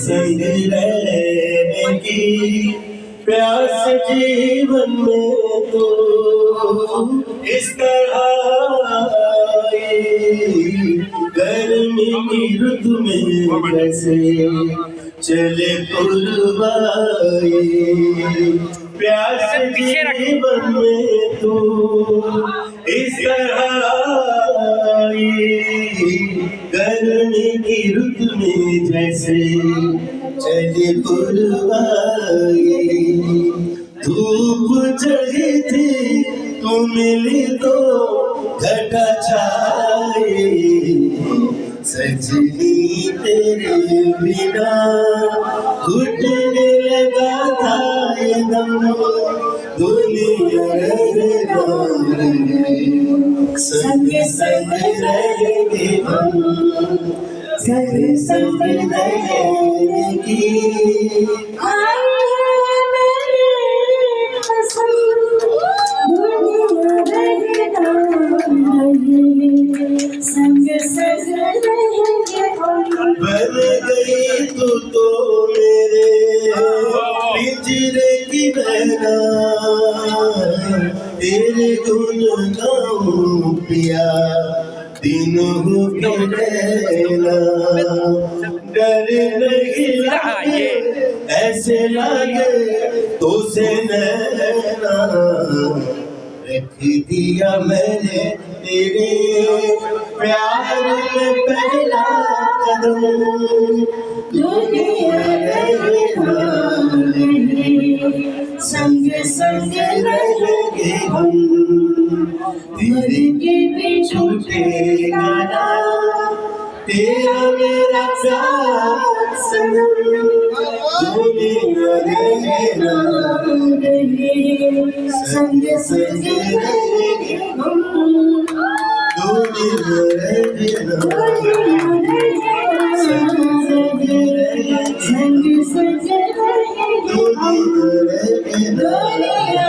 संग रहने की प्यास जीवन में तो इस तरह आई। गर्मी की ऋतु में जैसे चले पुरवाई, प्यास जीवन में तो इस तरह आई। गर्मी की ऋतु में जैसे चले पुरवाई। धूप चढ़ी थी तू मिली तो घटा छाई, सजनी तेरे बिना घुटने लगा था ये दम। दुनिया संग संग रहेंगे हम, संग संग रहेंगे। संग संग रहेंगे हम। बन गई तू तो मेरे पिंजरे की बहना, तेरे गुण गाऊं पिया दिन हो के रहना। डर नहीं लगे ऐसे लागे तो से नैना, रख दिया मैंने तेरे प्यार में पहला कदम। दुनिया संग संग रहेंगे हम, तेरे के भी छूटेगा ना तेरा मेरा प्यार सनम। दुनिया संग संग रहेंगे हम, दुनिया संग संग रहेंगे हम, दुनिया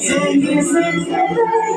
संग संग रहेंगे।